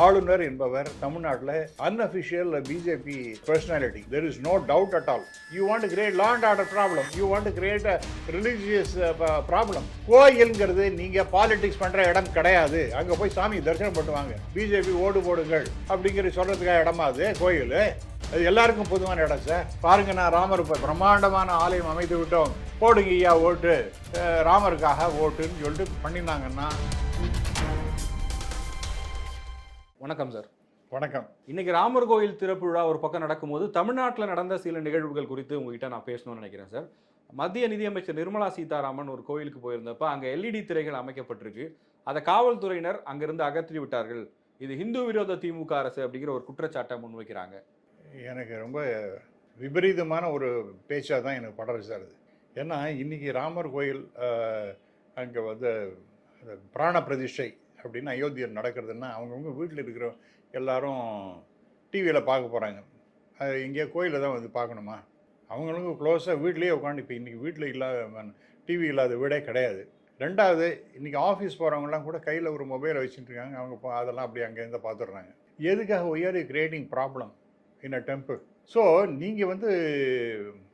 ஆளுநர் என்பவர் தமிழ்நாட்டில் unofficial BJP personality. There is no doubt at all. You want to create law and order problem, you want to create a religious problem. கோயில்ங்கிறது நீங்க politics பண்ற இடம் கிடையாது. அங்க போய் சாமி தரிசனம் பண்ணுவாங்க. பிஜேபி ஓடு போடுங்கள் அப்படிங்கிற சொல்றதுக்காக இடமா அது கோயில்? அது எல்லாருக்கும் பொதுவான இடம் சார். பாருங்க, நான் ராமர் பிரம்மாண்டமான ஆலயம் அமைத்து விட்டோம், போடுங்க ஐயா ஓட்டு, ராமருக்காக ஓட்டுன்னு சொல்லிட்டு பண்ணினாங்கன்னா. வணக்கம் சார். வணக்கம். இன்னைக்கு ராமர் கோயில் திறப்பு விழா ஒரு பக்கம் நடக்கும்போது தமிழ்நாட்டில் நடந்த சில நிகழ்வுகள் குறித்து உங்ககிட்ட நான் பேசணும்னு நினைக்கிறேன் சார். மத்திய நிதியமைச்சர் நிர்மலா சீதாராமன் ஒரு கோயிலுக்கு போயிருந்தப்ப அங்கே எல்இடி திரைகள் அமைக்கப்பட்டிருக்கு. அதை காவல்துறையினர் அங்கிருந்து அகற்றி விட்டார்கள். இது ஹிந்து விரோத திமுக அரசு அப்படிங்கிற ஒரு குற்றச்சாட்டை முன்வைக்கிறாங்க. எனக்கு ரொம்ப விபரீதமான ஒரு பேச்சாக தான் எனக்கு படுறது சார் அது. ஏன்னா இன்றைக்கி ராமர் கோயில் அங்கே வந்து பிராண பிரதிஷ்டை அப்படின்னு அயோத்தியில் நடக்கிறதுன்னா அவங்கவுங்க வீட்டில் இருக்கிற எல்லாரும் டிவியில் பார்க்க போகிறாங்க. அது இங்கே கோயிலில் தான் வந்து பார்க்கணுமா? அவங்களுக்கும் க்ளோஸாக வீட்லேயே உட்காந்து, இப்போ இன்றைக்கி வீட்டில் இல்லாத டிவி இல்லாத வீடே கிடையாது. ரெண்டாவது, இன்றைக்கி ஆஃபீஸ் போகிறவங்கலாம் கூட கையில் ஒரு மொபைலை வச்சுட்டு இருக்காங்க. அவங்க அதெல்லாம் அப்படி அங்கேருந்து பார்த்துடுறாங்க. எதுக்காக we are creating problem in a temple? So நீங்கள் வந்து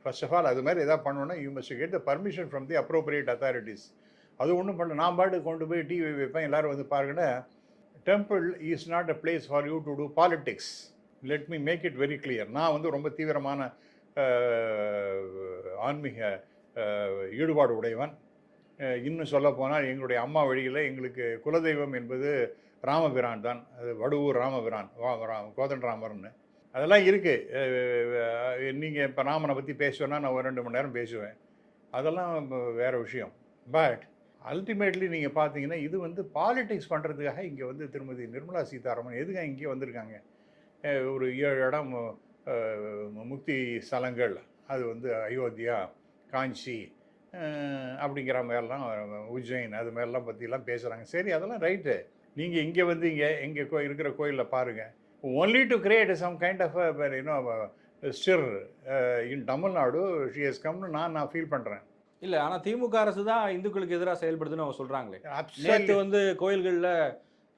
ஃபர்ஸ்ட் ஆஃப் ஆல் அது மாதிரி எதாவது பண்ணணுன்னா you must get the permission from the appropriate authorities. அது ஒன்றும் பண்ண, நான் பாட்டு கொண்டு போய் டிவி வைப்பேன், எல்லோரும் வந்து பாருங்கன்னா. Temple is not a place for you to do politics. Let me make it very clear. நான் வந்து ரொம்ப தீவிரமான ஆன்மீக ஈடுபாடு உடையவன். இன்னும் சொல்ல போனால் எங்களுடைய அம்மா வழியில் எங்களுக்கு குலதெய்வம் என்பது ராமபிரான் தான். அது வடுவூர் ராமபிரான், கோதண்டராமர்னு அதெல்லாம் இருக்குது. நீங்கள் இப்போ ராமனை பற்றி பேசுவேன்னா நான் ஒரு 2 மணி நேரம் பேசுவேன். அதெல்லாம் வேறு விஷயம். பட் அல்டிமேட்லி நீங்கள் பார்த்தீங்கன்னா இது வந்து பாலிடிக்ஸ் பண்ணுறதுக்காக இங்கே வந்து திருமதி நிர்மலா சீதாராமன் எதுக்காக இங்கே வந்திருக்காங்க? ஒரு 7 இடம் முக்தி ஸ்தலங்கள், அது வந்து அயோத்தியா, காஞ்சி அப்படிங்கிற மாதிரிலாம், உஜ்ஜைன், அது மாதிரிலாம் பற்றிலாம் பேசுகிறாங்க. சரி, அதெல்லாம் ரைட்டு. நீங்கள் இங்கே வந்து இங்கே இருக்கிற கோயிலில் பாருங்கள். Only to create some kind of stir in Tamil Nadu she has கம்னு நான் ஃபீல் பண்ணுறேன். இல்லை, ஆனால் திமுக அரசு தான் இந்துக்களுக்கு எதிராக செயல்படுதுன்னு அவங்க சொல்கிறாங்களே. நேற்று வந்து கோயில்களில்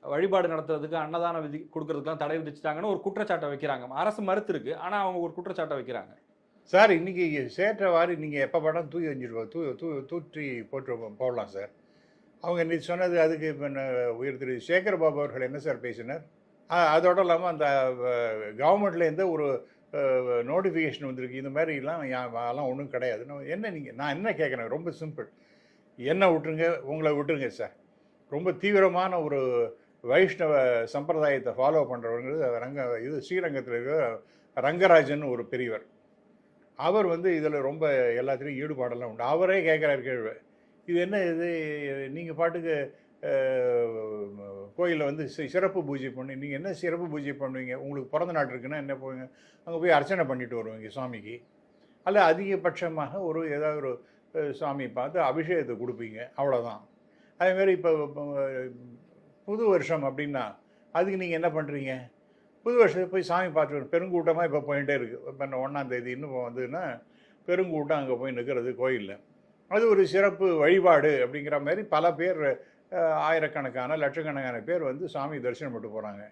வழிபாடு நடத்துறதுக்கு அன்னதான விதி கொடுக்கறதுக்குலாம் தடை விதிச்சிட்டாங்கன்னு ஒரு குற்றச்சாட்டை வைக்கிறாங்க. அரசு மறுத்துருக்கு, ஆனால் அவங்க ஒரு குற்றச்சாட்டை வைக்கிறாங்க. சார், இன்றைக்கி சேற்றவாறு நீங்கள் எப்போ படம் தூக்கி வஞ்சிடுவோம், தூற்றி போட்டு போடலாம் சார். அவங்க நீ சொன்னது அதுக்கு இப்போ உயர் திரு சேகர் பாபு அவர்கள் என்ன சார் பேசினார்? அதோடு இல்லாமல் அந்த கவர்மெண்ட்லேருந்து ஒரு நோட்டிஃபிகேஷன் வந்திருக்கு, இந்த மாதிரிலாம் அதெல்லாம் ஒன்றும் கிடையாது. என்ன நான் என்ன கேட்குறேன், ரொம்ப சிம்பிள். என்ன விட்டுருங்க, உங்களை விட்டுருங்க சார். ரொம்ப தீவிரமான ஒரு வைஷ்ணவ சம்பிரதாயத்தை ஃபாலோ பண்ணுறவங்க இது ஸ்ரீரங்கத்தில் இருக்கிற ரங்கராஜன் ஒரு பெரியவர். அவர் வந்து இதில் ரொம்ப எல்லாத்துலேயும் ஈடுபாடெல்லாம் உண்டு. அவரே கேட்குறாரு கேள்வி, இது என்ன இது, நீங்கள் பாட்டுக்கு கோயிலில் வந்து சிறப்பு பூஜை பண்ணி, நீங்கள் என்ன சிறப்பு பூஜை பண்ணுவீங்க? உங்களுக்கு பிறந்த நாள் இருக்குன்னா என்ன போவீங்க? அங்கே போய் அர்ச்சனை பண்ணிட்டு வருவீங்க சாமிக்கு. அல்ல அதிகபட்சமாக ஒரு ஏதாவது ஒரு சாமி பார்த்து அபிஷேகத்தை கொடுப்பீங்க, அவ்வளோதான். அதேமாதிரி இப்போ புது வருஷம் அப்படின்னா அதுக்கு நீங்கள் என்ன பண்ணுறீங்க? புது வருஷத்துக்கு போய் சாமி பார்த்துட்டு பெருங்கூட்டமாக இப்போ போயிட்டே இருக்குது. இப்போ 1ஆம் தேதி இன்னும் வந்ததுன்னா பெருங்கூட்டம் அங்கே போய் நிற்கிறது கோயிலில். அது ஒரு சிறப்பு வழிபாடு அப்படிங்கிற மாதிரி பல பேர், ஆயிரக்கணக்கான லட்சக்கணக்கான பேர் வந்து சாமி தரிசனம் பண்ணிட்டு போகிறாங்க.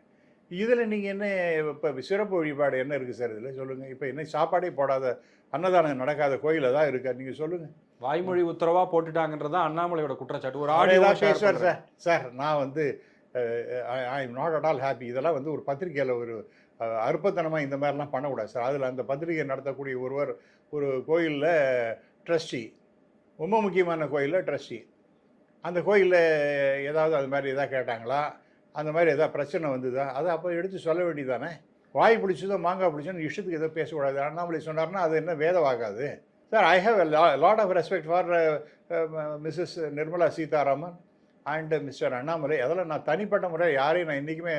இதில் நீங்கள் என்ன இப்போ சிறப்பு வழிபாடு என்ன இருக்குது சார் இதில் சொல்லுங்கள்? இப்போ என்ன சாப்பாடே போடாத, அன்னதானம் நடக்காத கோயிலில் தான் இருக்கா? நீங்கள் சொல்லுங்கள். வாய்மொழி உத்தரவாக போட்டுட்டாங்கன்றதான் அண்ணாமலையோட குற்றச்சாட்டு. ஒரு ஆடியோதான் பேசுவார் சார். சார், நான் வந்து I am not at all happy. இதெல்லாம் வந்து ஒரு பத்திரிகையில் ஒரு அற்பத்தனமாக இந்த மாதிரிலாம் பண்ணக்கூடாது சார். அதில் அந்த பத்திரிகை நடத்தக்கூடிய ஒருவர் ஒரு கோயிலில் ட்ரஸ்டி, ரொம்ப முக்கியமான கோயிலில் ட்ரஸ்டி. அந்த கோயிலில் ஏதாவது அது மாதிரி எதாவது கேட்டாங்களா, அந்த மாதிரி எதாவது பிரச்சனை வந்ததா, அதை அப்போ எடுத்து சொல்ல வேண்டியதானே? வாய் பிடிச்சதோ மாங்காய் பிடிச்சோன்னு இஷ்டத்துக்கு எதோ பேசக்கூடாது. அண்ணாமலை சொன்னார்னா அது என்ன வேதவாகாது sir? I have lot of respect for Mrs Nirmala Sitharaman and mister Annamalai. அதெல்லாம் நான் தனிப்பட்ட முறை யாரையும் நான் இன்றைக்குமே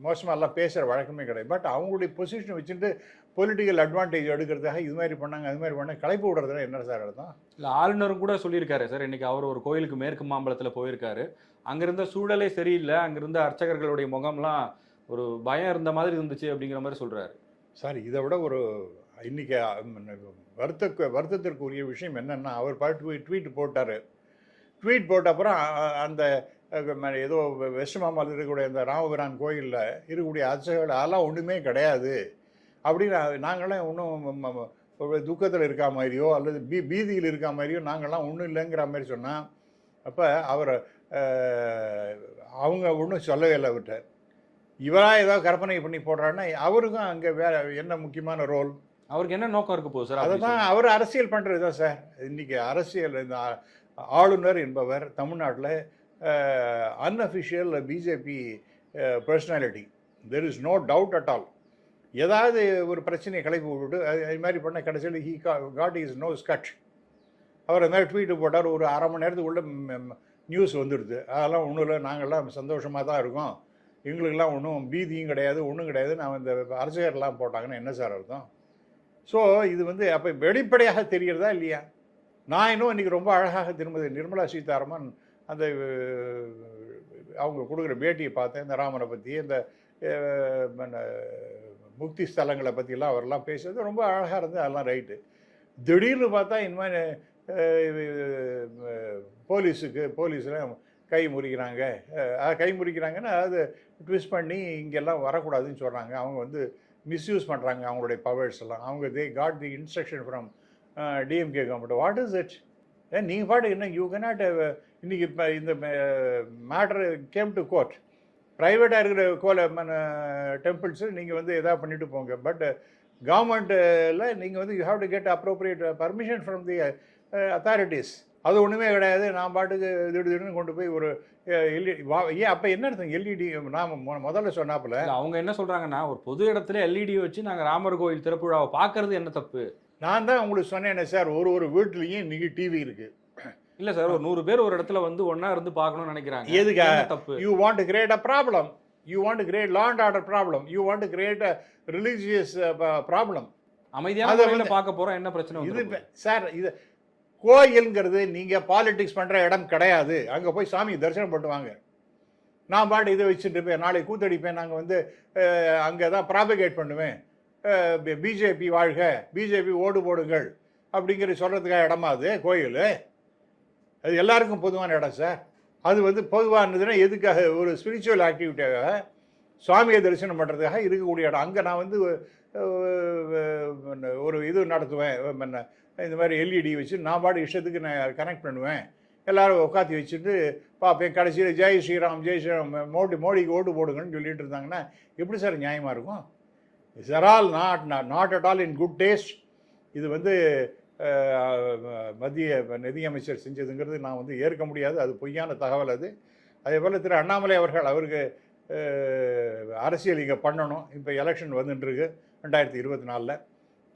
மோசமாகலாம் பேசுகிற வழக்கமே கிடையாது. பட் அவங்களுடைய பொசிஷனை வச்சுட்டு பொலிட்டிக்கல் அட்வான்டேஜ் எடுக்கிறதுக்காக இது மாதிரி பண்ணாங்க, அது மாதிரி பண்ணாங்க, கலைப்பு விடுறதுல என்ன சார் அர்த்தம்? இல்லை, ஆளுநரும் கூட சொல்லியிருக்காரு சார். இன்றைக்கி அவர் ஒரு கோயிலுக்கு மேற்கு மாம்பலத்தில் போயிருக்காரு. அங்கிருந்த சூழலே சரியில்லை, அங்கிருந்த அர்ச்சகர்களுடைய முகம்லாம் ஒரு பயம் இருந்த மாதிரி இருந்துச்சு அப்படிங்கிற மாதிரி சொல்கிறாரு சார். இதை விட ஒரு இன்றைக்கி வருத்தத்திற்குரிய விஷயம் என்னென்னா, அவர் பாட்டு ட்வீட் போட்டார். ட்வீட் போட்ட அப்புறம் அந்த ஏதோ வெஸ்ட் மாமாவில் இருக்கக்கூடிய இந்த ராமபிரான் கோயிலில் இருக்கக்கூடிய அர்ச்சகர்கள் அதெல்லாம் ஒன்றுமே கிடையாது அப்படின்னு நாங்களாம் ஒன்றும் துக்கத்தில் இருக்கா மாதிரியோ அல்லது பீதியில் இருக்கா மாதிரியோ நாங்கள்லாம் ஒன்றும் இல்லைங்கிற மாதிரி சொன்னால் அப்போ அவர் அவங்க ஒன்றும் சொல்லவே இல்லை அவர்கிட்ட. இவராக ஏதாவது கற்பனை பண்ணி போடுறாருன்னா அவருக்கும் அங்கே வேற என்ன முக்கியமான ரோல், அவருக்கு என்ன நோக்கம் இருக்க போகுது சார்? அதை தான் அவர் அரசியல் பண்ணுறது தான் சார். இன்றைக்கி அரசியல் இந்த ஆளுநர் என்பவர் தமிழ்நாட்டில் unofficial BJP personality, there is no doubt at all. ஏதாவது ஒரு பிரச்சனையை கிளப்பி விட்டுட்டு அது மாதிரி பண்ண கடைசியில் he got is no scot. அவர் அது மாதிரி ட்வீட்டு போட்டார், ஒரு அரை மணி நேரத்துக்குள்ளே நியூஸ் வந்துடுது. அதெல்லாம் ஒன்றும் இல்லை, நாங்கள்லாம் சந்தோஷமாக தான் இருக்கோம், எங்களுக்கெல்லாம் ஒன்றும் பீதியும் கிடையாது, ஒன்றும் கிடையாது, நான் இந்த அரசியர்லாம் போட்டாங்கன்னு என்ன சார் அர்த்தம்? ஸோ இது வந்து அப்போ வெளிப்படையாக தெரிகிறதா இல்லையா? நான் இன்னும் இன்றைக்கி ரொம்ப அழகாக திருமதி நிர்மலா சீதாராமன் அந்த அவங்க கொடுக்குற பேட்டியை பார்த்தேன். இந்த ராமனை பற்றி, இந்த முக்தி ஸ்தலங்களை பற்றிலாம் அவரெல்லாம் பேசுறது ரொம்ப அழகாக இருந்தது, அதெல்லாம் ரைட்டு. திடீர்னு பார்த்தா இந்த மாதிரி போலீஸில் கை முறிக்கிறாங்கன்னா அது ட்விஸ்ட் பண்ணி இங்கெல்லாம் வரக்கூடாதுன்னு சொல்கிறாங்க. அவங்க வந்து மிஸ்யூஸ் பண்ணுறாங்க அவங்களுடைய பவர்ஸ் எல்லாம். அவங்க they got the instruction from DMK government. What is it? நீங்கள் பாட்டு என்ன யூ கேனாட் இன்றைக்கி இப்போ இந்த மேட்ரு கேம் டு கோர்ட். ப்ரைவேட்டாக இருக்கிற டெம்பிள்ஸு நீங்கள் வந்து எதாவது பண்ணிட்டு போங்க, பட் கவர்மெண்ட்டில் நீங்கள் வந்து you have to get appropriate permission from the authorities. அது ஒன்றுமே கிடையாது. நான் பாட்டுக்கு திடீர்னு கொண்டு போய் ஒரு ஏன் அப்போ என்ன அர்த்தம்? எல்இடி நான் முதல்ல சொன்னாப்புல அவங்க என்ன சொல்கிறாங்கன்னா, ஒரு பொது இடத்துல எல்இடி வச்சு நாங்கள் ராமர் கோயில் திறப்பு விழாவை பார்க்கறது என்ன தப்பு? நான் தான் உங்களுக்கு சொன்னேன் சார், ஒரு வீட்லேயும் இன்றைக்கி டிவி இருக்குது. இல்லை சார், ஒரு 100 பேர் ஒரு இடத்துல வந்து ஒன்றா இருந்து பார்க்கணும்னு நினைக்கிறாங்க. எதுக்காக தப்பு? You want to create a problem, you want to create law and order problem, you want to create a religious problem. அமைதியான முறையில் பார்க்க போகிறோம், என்ன பிரச்சனை இது சார்? இது கோயிலுங்கிறது நீங்கள் பாலிடிக்ஸ் பண்ணுற இடம் கிடையாது. அங்கே போய் சாமி தரிசனம் பண்ணுவாங்க. நான் பாட்டு இதை வச்சுட்டு இருப்பேன், நாளைக்கு கூத்தடிப்பேன், நாங்கள் வந்து அங்கே தான் ப்ராபகேட் பண்ணுவேன், பிஜேபி வாழ்க, பிஜேபி ஓடு போடுங்கள் அப்படிங்கிற சொல்கிறதுக்காக இடமா அது கோயில்? அது எல்லாருக்கும் பொதுவான இடம் சார். அது வந்து பொதுவானதுன்னா எதுக்காக? ஒரு ஸ்பிரிச்சுவல் ஆக்டிவிட்டியாக சுவாமியை தரிசனம் பண்ணுறதுக்காக இருக்கக்கூடிய இடம். அங்கே நான் வந்து ஒரு இது நடத்துவேன், இந்த மாதிரி எல்இடி வச்சு நான் பாட்டு இஷ்டத்துக்கு நான் கனெக்ட் பண்ணுவேன், எல்லோரும் உட்காந்து வச்சுட்டு பார்ப்பேன். கடைசியில் ஜெய் ஸ்ரீராம் ஜெய் ஸ்ரீராம் மோடிக்கு ஓட்டு போடுங்கன்னு சொல்லிட்டு இருந்தாங்கன்னா எப்படி சார் நியாயமாக இருக்கும்? It's all not at all in good taste. இது வந்து மத்திய நிதியமைச்சர் செஞ்சதுங்கிறது நான் வந்து ஏற்க முடியாது, அது பொய்யான தகவல் அது. அதே போல் திரு அண்ணாமலை அவர்கள் அவருக்கு அரசியல் இங்கே பண்ணணும். இப்போ எலெக்ஷன் வந்துட்டுருக்கு 2024.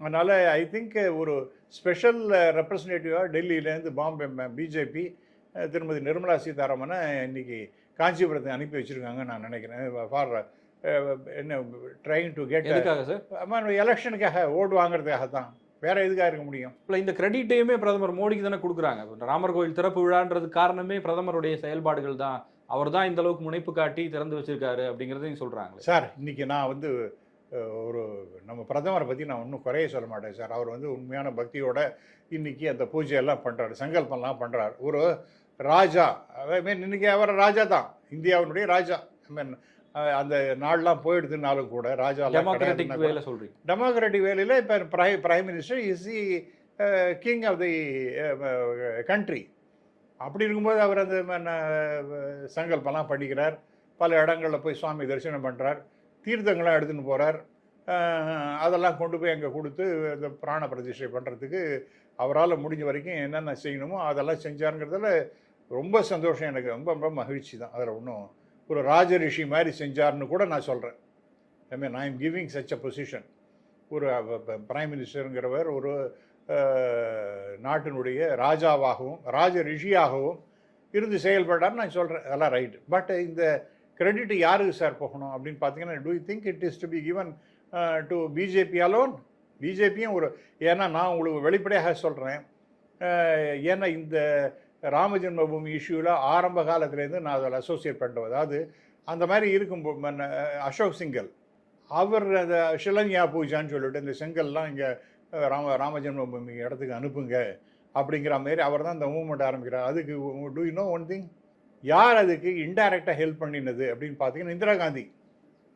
அதனால் ஐ திங்க் ஒரு ஸ்பெஷல் ரெப்ரசன்டேட்டிவாக டெல்லியிலேருந்து பாம்பே பிஜேபி திருமதி நிர்மலா சீதாராமனை இன்றைக்கி காஞ்சிபுரத்தை அனுப்பி வச்சுருக்காங்க நான் நினைக்கிறேன். ஃபார் என்ன ட்ரைங் டு கெட் சார் எலெக்ஷனுக்காக ஓட்டு வாங்குறதுக்காக தான், வேற எதுக்காக இருக்க முடியும்? இல்லை, இந்த கிரெடிட்டையுமே பிரதமர் மோடிக்கு தானே கொடுக்குறாங்க. ராமர் கோயில் திறப்பு விழான்றது காரணமே பிரதமருடைய செயல்பாடுகள் தான். அவர் தான் இந்த அளவுக்கு முனைப்பு காட்டி திறந்து வச்சிருக்காரு அப்படிங்கிறதையும் சொல்கிறாங்க சார். இன்றைக்கி நான் வந்து ஒரு நம்ம பிரதமரை பற்றி நான் ஒன்றும் குறைய சொல்ல மாட்டேன் சார். அவர் வந்து உண்மையான பக்தியோட இன்றைக்கி அந்த பூஜையெல்லாம் பண்ணுறாரு, சங்கல்பம்லாம் பண்ணுறாரு. ஒரு ராஜா, இன்றைக்கி அவர் ராஜா தான், இந்தியாவினுடைய ராஜா. அந்த நாள்லாம் போயிடுதுனாலும் கூட ராஜா டெமோக்ராட்டிக் வேலை சொல்கிறீங்க. டெமோக்ராட்டிக் வேலையில் இப்போ prime minister is the king of the country. அப்படி இருக்கும்போது அவர் அந்த சங்கல்பம்லாம் பண்ணிக்கிறார், பல இடங்களில் போய் சுவாமி தரிசனம் பண்ணுறார், தீர்த்தங்கள்லாம் எடுத்துன்னு போகிறார். அதெல்லாம் கொண்டு போய் அங்கே கொடுத்து இந்த பிராண பிரதிஷ்டை பண்ணுறதுக்கு அவரால் முடிஞ்ச வரைக்கும் என்னென்ன செய்யணுமோ அதெல்லாம் செஞ்சாருங்கிறதுல ரொம்ப சந்தோஷம், எனக்கு ரொம்ப ரொம்ப மகிழ்ச்சி தான். அதில் ஒன்றும் ஒரு ராஜ ரிஷி மாதிரி செஞ்சார்னு கூட நான் சொல்கிறேன். I mean I am giving such a position. ஒரு பிரைம் மினிஸ்டருங்கிறவர் ஒரு நாட்டினுடைய ராஜாவாகவும் ராஜ ரிஷியாகவும் இருந்து செயல்பட்டார்னு நான் சொல்கிறேன், அதெல்லாம் ரைட்டு. பட் இந்த கிரெடிட் யாருக்கு சார் போகணும் அப்படின்னு பார்த்தீங்கன்னா, do you think it is to be given to BJP alone? பிஜேபியும் ஒரு, ஏன்னா நான் உங்களுக்கு வெளிப்படையாக சொல்கிறேன், ஏன்னா இந்த ராம ஜென்மபூமி இஷ்யூவில் ஆரம்ப காலத்துலேருந்து நான் அதில் அசோசியேட் பண்ணுறேன். அதாவது அந்த மாதிரி இருக்கும் அசோக் சிங்கல் அவர் அந்த ஷிலன்யா பூஜான்னு சொல்லிட்டு இந்த செங்கல்லாம் இங்கே ராம ஜென்மபூமி இடத்துக்கு அனுப்புங்க அப்படிங்கிற மாதிரி அவர் தான் இந்த மூவ்மெண்ட் ஆரம்பிக்கிறார். அதுக்கு do you know one thing, யார் அதுக்கு இன்டைரக்டாக ஹெல்ப் பண்ணினது அப்படின்னு பார்த்தீங்கன்னா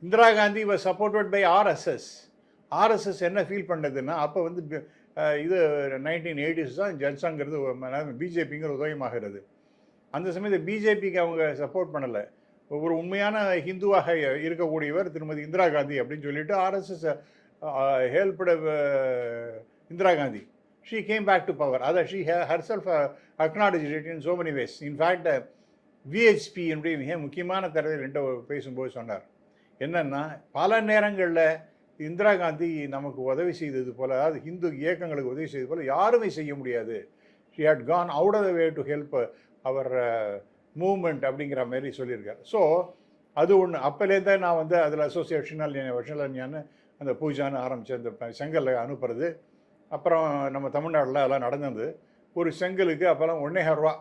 Indira Gandhi was supported by RSS என்ன ஃபீல் பண்ணதுன்னா அப்போ வந்து இது 1980s தான் ஜல்சாங்கிறது பிஜேபிங்கிற உதயமாகிறது. அந்த சமயத்தில் பிஜேபிக்கு அவங்க சப்போர்ட் பண்ணலை. ஒரு உண்மையான ஹிந்துவாக இருக்கக்கூடியவர் திருமதி இந்திரா காந்தி அப்படின்னு சொல்லிட்டு RSS helped Indira Gandhi. She came back to power. அதை she herself acknowledged it in so many ways. In fact VHP என்று மிக முக்கியமான தரவில் என்கிட்ட பேசும்போது சொன்னார் என்னன்னா, பல நேரங்களில் இந்திரா காந்தி நமக்கு உதவி செய்தது போல், அதாவது ஹிந்து இயக்கங்களுக்கு உதவி செய்தது போல் யாருமே செய்ய முடியாது. She had gone out of the way to help அவர் மூவ்மெண்ட் அப்படிங்கிற மாதிரி சொல்லியிருக்கார். ஸோ அது ஒன்று. அப்போலேருந்தே நான் வந்து அதில் வருஷம் அந்த பூஜான்னு ஆரம்பித்து அந்த செங்கலை அனுப்புறது. அப்புறம் நம்ம தமிழ்நாட்டில் அதெல்லாம் நடந்தது. ஒரு செங்கலுக்கு அப்போல்லாம் 1.5 ரூபா.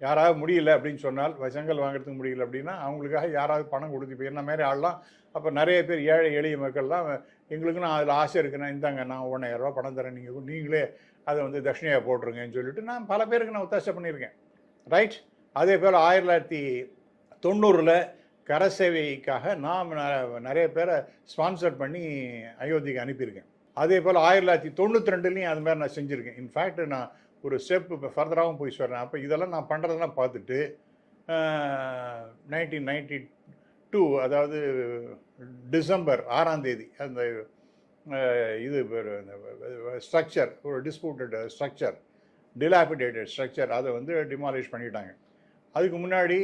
யாராவது முடியல அப்படின்னு சொன்னால், செங்கல் வாங்குறதுக்கு முடியல அப்படின்னா அவங்களுக்காக யாராவது பணம் கொடுத்து இப்போ என்ன மாதிரி ஆள்லாம் அப்போ நிறைய பேர் ஏழை எளிய மக்கள்லாம் எங்களுக்கு நான் அதில் ஆசை இருக்குன்னா இந்தாங்க நான் 1.5 ரூபா பணம் தரேன், நீங்களே அதை வந்து தட்சிணையாக போட்டுருங்கன்னு சொல்லிட்டு நான் பல பேருக்கு நான் ஒத்தாசை பண்ணியிருக்கேன். ரைட். அதே போல் 1990 கரசேவைக்காக நான் நிறைய பேரை ஸ்பான்சர் பண்ணி அயோத்திக்கு அனுப்பியிருக்கேன். அதே போல் 1992 அது மாதிரி நான் செஞ்சுருக்கேன். இன்ஃபேக்ட் நான் ஒரு ஸ்டெப் இப்போ ஃபர்தராகவும் போய் சொல்கிறேன். அப்போ இதெல்லாம் நான் பண்ணுறதெல்லாம் பார்த்துட்டு 1992 அதாவது டிசம்பர் 6ஆம் தேதி அந்த இது ஸ்ட்ரக்சர், ஒரு டிஸ்பியூட்டட் ஸ்ட்ரக்சர், டிலாபிடேட்டட் ஸ்ட்ரக்சர், அதை வந்து டிமாலிஷ் பண்ணிட்டாங்க. அதுக்கு முன்னாடி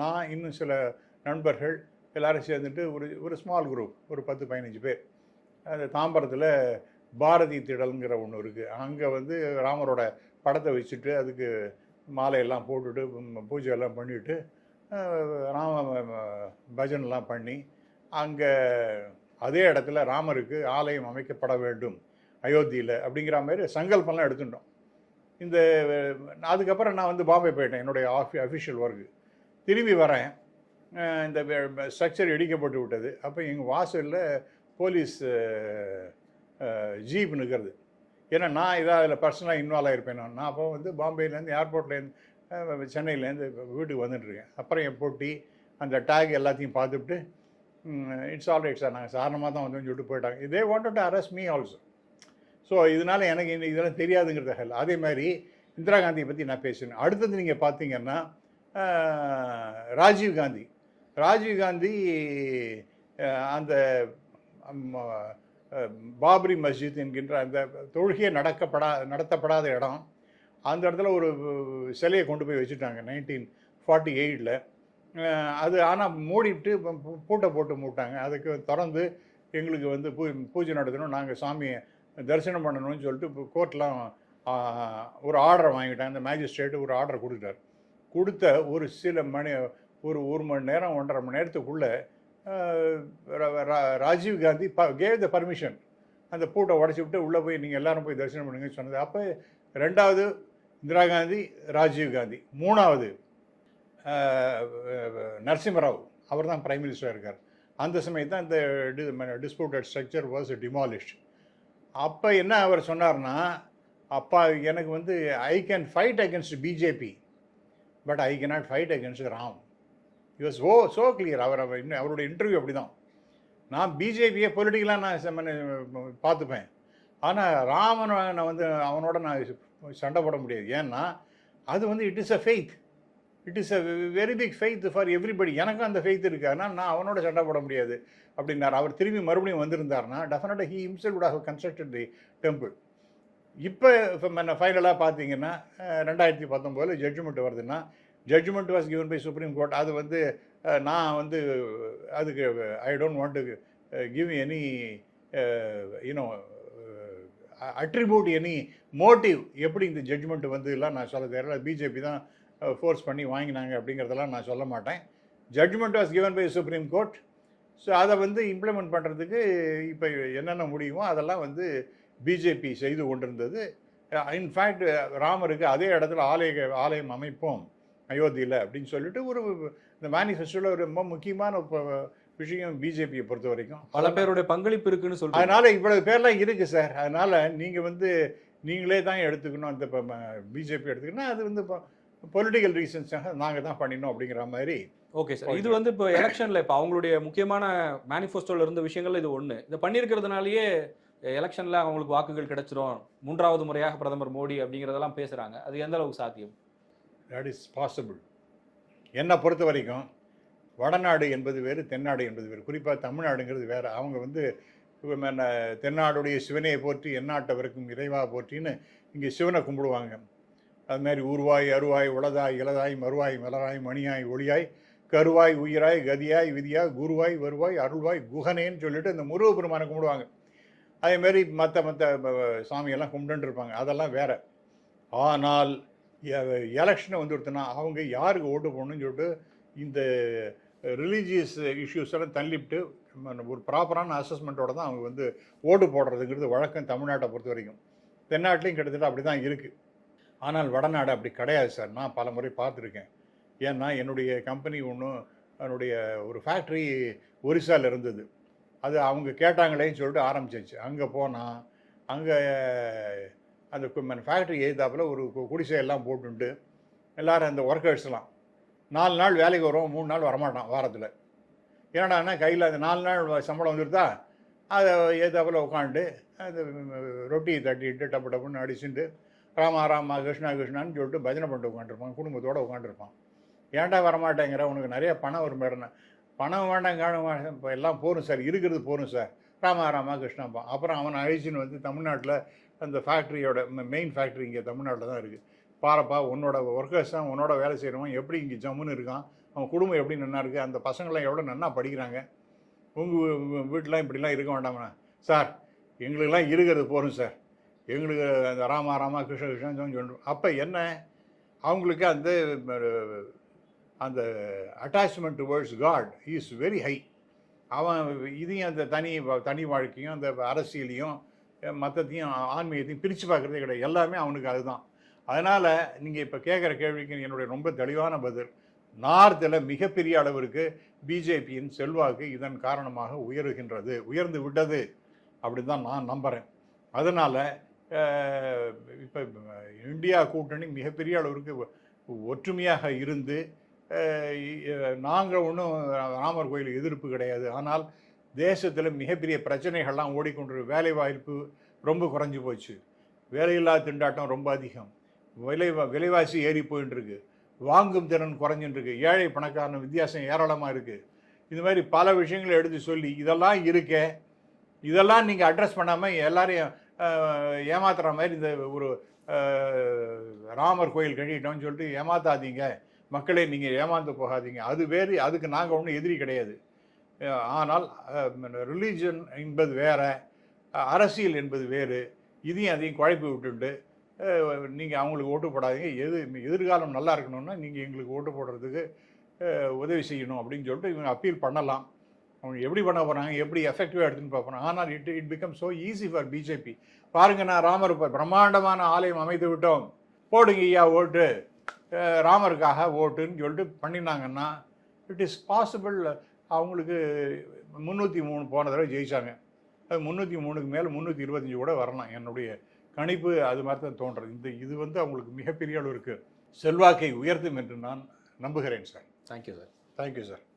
நான் இன்னும் சில நண்பர்கள் எல்லோரும் சேர்ந்துட்டு ஒரு ஸ்மால் குரூப், ஒரு 10-15 பேர், அந்த தாம்பரத்தில் பாரதி திடல்ங்கிற ஒன்று இருக்குது. அங்கே வந்து ராமரோட படத்தை வச்சுட்டு அதுக்கு மாலையெல்லாம் போட்டுட்டு பூஜையெல்லாம் பண்ணிவிட்டு ராம பஜன்லாம் பண்ணி அங்கே அதே இடத்துல ராமருக்கு ஆலயம் அமைக்கப்பட வேண்டும் அயோத்தியில் அப்படிங்கிற மாதிரி சங்கல்பம்லாம் எடுத்துட்டோம். இந்த அதுக்கப்புறம் நான் வந்து பாம்பே போயிட்டேன் என்னுடைய அஃபிஷியல் ஒர்க்கு. திரும்பி வரேன், இந்த ஸ்ட்ரக்சர் இடிக்கப்பட்டு விட்டது. அப்போ எங்கள் வாசலில் போலீஸ் ஜீப் நிற்கிறது. ஏன்னா நான் இதாக அதில் பர்சனலாக இன்வால்வ் ஆகிருப்பேன். நான் அப்போ வந்து பாம்பேலேருந்து ஏர்போர்ட்லேருந்து சென்னையிலேருந்து வீட்டுக்கு வந்துட்டுருக்கேன். அப்புறம் என் போட்டி அந்த டேக் எல்லாத்தையும் பார்த்துட்டு இட்ஸ் ஆல் ரைட் சார், நாங்கள் சாரணமாக தான் வந்தோம்னு சொல்லிட்டு போயிட்டாங்க. இதே wanted to arrest me also. So இதனால் எனக்கு இதெல்லாம் தெரியாதுங்கிறத ஹெல். அதே மாதிரி இந்திரா காந்தியை பற்றி நான் பேசுகிறேன். அடுத்தது நீங்கள் பார்த்தீங்கன்னா ராஜீவ் காந்தி அந்த பாபரி மஸ்ஜித் என்கின்ற அந்த தொழுகையை நடத்தப்படாத இடம், அந்த இடத்துல ஒரு சிலையை கொண்டு போய் வச்சுட்டாங்க 1948. அது ஆனால் மூடிட்டு பூட்டை போட்டு மூட்டாங்க. அதுக்கு திறந்து எங்களுக்கு வந்து பூஜை நடத்தணும், நாங்கள் சாமியை தரிசனம் பண்ணணும்னு சொல்லிட்டு கோர்ட்லாம் ஒரு ஆர்டரை வாங்கிட்டாங்க. அந்த மேஜிஸ்ட்ரேட்டு ஒரு ஆர்டர் கொடுத்தார். கொடுத்த ஒரு மணி நேரம் 1.5 மணி நேரத்துக்குள்ளே Rajiv Gandhi gave the permission. அந்த பூட்டை உடச்சி விட்டு உள்ளே போய் நீங்கள் எல்லோரும் போய் தரிசனம் பண்ணுங்கன்னு சொன்னது. அப்போ 2வது இந்திரா காந்தி, ராஜீவ் காந்தி. 3வது நரசிம்மராவ், அவர் தான் பிரைம் மினிஸ்டராக இருக்கார். அந்த சமயத்தான் இந்த டிஸ்பியூட்டட் ஸ்ட்ரக்சர் வாஸ் டிமாலிஷ்ட். அப்போ என்ன அவர் சொன்னார்னா, அப்பா எனக்கு வந்து I can fight against BJP but I cannot fight against Ram. Use so clear. அவருடைய இன்டர்வியூ அப்படி தான். நான் பிஜேபியை பொலிட்டிக்கலாக நான் பார்த்துப்பேன், ஆனால் ராமனை நான் வந்து அவனோட நான் சண்டை போட முடியாது. ஏன்னா அது வந்து it is a faith, it is a very big faith for everybody. எனக்கும் அந்த ஃபெய்த் இருக்குது, அதனால் நான் அவனோட சண்டை போட முடியாது அப்படின்னார். அவர் திரும்பி மறுபடியும் வந்திருந்தார்னா டெஃபினட்டாக he himself would have constructed the temple. இப்போ ஃபைனலாக பார்த்தீங்கன்னா 2019 ஜட்ஜ்மெண்ட் வருதுன்னா, judgment was given by supreme court. அது வந்து நான் வந்து அதுக்கு I don't want to give any attribute any motive. எப்படி இந்த ஜட்ஜ்மெண்ட் வந்து எல்லாம் நான் சொல்ல தெரியல, பிஜேபி தான் ஃபோர்ஸ் பண்ணி வாங்கினாங்க அப்படிங்கிறதெல்லாம் நான் சொல்ல மாட்டேன். Judgment was given by supreme court. So அதை வந்து இம்ப்ளிமெண்ட் பண்ணுறதுக்கு இப்போ என்னென்ன முடியுமோ அதெல்லாம் வந்து பிஜேபி செய்து கொண்டிருந்தது. இன்ஃபேக்ட் ராமருக்கு அதே இடத்துல ஆலயம் அமைப்போம் அயோத்தியில் அப்படின்னு சொல்லிட்டு இந்த மேனிஃபெஸ்டோவில் ஒரு ரொம்ப முக்கியமான விஷயம் பிஜேபியை பொறுத்த வரைக்கும் பல பேருடைய பங்களிப்பு இருக்குன்னு சொல்லுங்கள். அதனால் இவ்வளவு பேர்லாம் இருக்குது சார். அதனால் நீங்கள் வந்து நீங்களே தான் எடுத்துக்கணும். அந்த பிஜேபி எடுத்துக்கணும். அது வந்து இப்போ பொலிட்டிக்கல் ரீசன்ஸாக நாங்கள் தான் பண்ணினோம் அப்படிங்கிற மாதிரி. Okay sir. இது வந்து இப்போ எலெக்ஷனில் இப்போ அவங்களுடைய முக்கியமான மேனிஃபெஸ்டோவில் இருந்த விஷயங்கள் இது ஒன்று. இதை பண்ணியிருக்கிறதுனாலேயே எலெக்ஷனில் அவங்களுக்கு வாக்குகள் கிடைச்சிரும், 3வது முறையாக பிரதமர் மோடி அப்படிங்கிறதெல்லாம் பேசுகிறாங்க. அது எந்த அளவுக்கு சாத்தியம்? That is possible. என்னை பொறுத்த வரைக்கும் வடநாடு என்பது வேறு, தென்னாடு என்பது வேறு. குறிப்பாக தமிழ்நாடுங்கிறது வேறு. அவங்க வந்து தென்னாடுடைய சிவனையை போற்றி எந்நாட்டவருக்கும் இறைவா போற்றின்னு இங்கே சிவனை கும்பிடுவாங்க. அது மாதிரி உருவாய் அருவாய் உளதாய் இளதாய் மறுவாய் மலராய் மணியாய் ஒளியாய் கருவாய் உயிராய் கதியாய் விதியாய் குருவாய் வருவாய் அருள்வாய் குகனேன்னு சொல்லிட்டு இந்த முருகப்பெருமானை கும்பிடுவாங்க. அதேமாரி மற்ற சாமியெல்லாம் கும்பிட்டுன்னு இருப்பாங்க. அதெல்லாம் வேற. ஆனால் எலெக்ஷனை வந்துடுத்துனா அவங்க யாருக்கு ஓட்டு போடணும்னு சொல்லிட்டு இந்த ரிலீஜியஸ் இஷ்யூஸ் எல்லாம் தள்ளிவிட்டு ஒரு ப்ராப்பரான அசஸ்மெண்ட்டோட தான் அவங்க வந்து ஓட்டு போடுறதுங்கிறது வழக்கம் தமிழ்நாட்டை பொறுத்த வரைக்கும். தென்னாட்டிலையும் கிட்டத்தட்ட அப்படி தான் இருக்குது. ஆனால் வடநாடு அப்படி கிடையாது சார். நான் பல முறை பார்த்துருக்கேன். ஏன்னா என்னுடைய கம்பெனி ஒன்றும் என்னுடைய ஒரு ஃபேக்ட்ரி ஒரிசாவில் இருந்தது. அது அவங்க கேட்டாங்களேன்னு சொல்லிட்டு ஆரம்பிச்சிச்சு. அங்கே போனால் அங்கே அந்த ஃபேக்ட்ரி எதிர்த்தாப்பில் ஒரு குடிசையெல்லாம் போட்டுட்டு எல்லோரும் அந்த ஒர்க்கர்ஸ்லாம் 4 நாள் வேலைக்கு வருவோம், 3 நாள் வரமாட்டான் வாரத்தில். ஏன்னாடான்னா கையில் அந்த 4 நாள் சம்பளம் வந்துருதா அதை எதிர்த்தாப்பில் உட்காந்துட்டு அந்த ரொட்டியை தட்டிட்டு டப்பு டப்புன்னு அடிச்சுட்டு ராமா ராமா கிருஷ்ணா கிருஷ்ணான்னு சொல்லிட்டு பஜனை பண்ணிட்டு உட்காந்துருப்பான். குடும்பத்தோடு உட்காந்துருப்பான். ஏன்டா வரமாட்டேங்கிற, உனக்கு நிறைய பணம் வரும் மேடம். பணம் வேண்டாம் இப்போ எல்லாம் போகும் சார், இருக்கிறது போகும் சார், ராமா ராமா கிருஷ்ணாப்பான். அப்புறம் அவனை அழிச்சின்னு வந்து தமிழ்நாட்டில் அந்த ஃபேக்ட்ரியோட மெயின் ஃபேக்ட்ரி இங்கே தமிழ்நாட்டில் தான் இருக்குது. பாருப்பா, உன்னோட ஒர்க்கர்ஸ் தான் உன்னோட வேலை செய்கிறவன் எப்படி இங்கே ஜம்முன்னு இருக்கான், அவன் குடும்பம் எப்படி நன்னா இருக்குது, அந்த பசங்களாம் எவ்வளோ நன்னா படிக்கிறாங்க, உங்கள் வீட்டிலாம் இப்படிலாம் இருக்க வேண்டாமா சார், எங்களுக்கெல்லாம் இருக்கிறது போகும் சார், எங்களுக்கு அந்த ராமா ராமா கிருஷ்ண கிருஷ்ணன் சொல்லுவோம். அப்போ என்ன, அவங்களுக்கு அந்த அந்த attachment towards god is very high. அவன் இதையும் அந்த தனி வாழ்க்கையும் அந்த அரசியலையும் மற்றத்தையும் ஆன்மீகத்தையும் பிரித்து பார்க்குறதே கிடையாது. எல்லாமே அவனுக்கு அதுதான். அதனால் நீங்கள் இப்போ கேட்குற கேள்விக்கு என்னுடைய ரொம்ப தெளிவான பதில், நார்த்தில் மிகப்பெரிய அளவிற்கு பிஜேபியின் செல்வாக்கு இதன் காரணமாக உயர்ந்து விட்டது அப்படின்னு தான் நான் நம்புகிறேன். அதனால் இப்போ இந்தியா கூட்டணி மிகப்பெரிய அளவிற்கு ஒற்றுமையாக இருந்து, நாங்கள் ஒன்றும் ராமர் கோயில் எதிர்ப்பு கிடையாது. ஆனால் தேசத்தில் மிகப்பெரிய பிரச்சனைகள்லாம் ஓடிக்கொண்டிருக்கு. வேலை வாய்ப்பு ரொம்ப குறைஞ்சி போச்சு, வேலையில்லா திண்டாட்டம் ரொம்ப அதிகம், விலைவாசி ஏறி போயின்ட்டுருக்கு, வாங்கும் திறன் குறைஞ்சின்ட்டுருக்கு, ஏழை பணக்காரன் வித்தியாசம் ஏராளமாக இருக்குது. இது மாதிரி பல விஷயங்களை எடுத்து சொல்லி இதெல்லாம் இருக்கே, இதெல்லாம் நீங்கள் அட்ரஸ் பண்ணாமல் எல்லாரையும் ஏமாத்துற மாதிரி இந்த ஒரு ராமர் கோயில் கட்டிட்டோம்னு சொல்லிட்டு ஏமாத்தாதீங்க மக்களே, நீங்கள் ஏமாந்து போகாதீங்க. அது வேறு, அதுக்கு நாங்கள் ஒன்றும் எதிரி கிடையாது. ஆனால் ரிலீஜன் என்பது வேறு, அரசியல் என்பது வேறு. இதையும் அதையும் குழப்பி விட்டுட்டு நீங்கள் அவங்களுக்கு ஓட்டு போடாதீங்க, எதிர்காலம் நல்லா இருக்கணும்னா நீங்கள் எங்களுக்கு ஓட்டு போடுறதுக்கு உதவி செய்யணும் அப்படின்னு சொல்லிட்டு இவங்க அப்பீல் பண்ணலாம். அவங்க எப்படி பண்ண போகிறாங்க, எப்படி எஃபெக்டிவாக எடுத்துன்னு பார்ப்போம். ஆனால் it become so easy for BJP. பாருங்கள், நான் ராமர் பிரம்மாண்டமான ஆலயம் அமைத்து விட்டோம், போடுங்க ஐயா ஓட்டு, ராமருக்காக ஓட்டுன்னு சொல்லிட்டு பண்ணினாங்கன்னா இட் இஸ் பாசிபிள். அவங்களுக்கு 303 போன தடவை ஜெயித்தாங்க. அது 303க்கு மேலே 325 கூட வரலாம். என்னுடைய கணிப்பு அது மாதிரி தான் தோன்றுறது. இது வந்து அவங்களுக்கு மிகப்பெரிய அளவிற்கு செல்வாக்கை உயர்த்தும் என்று நான் நம்புகிறேன் sir. Thank you sir. Thank you sir.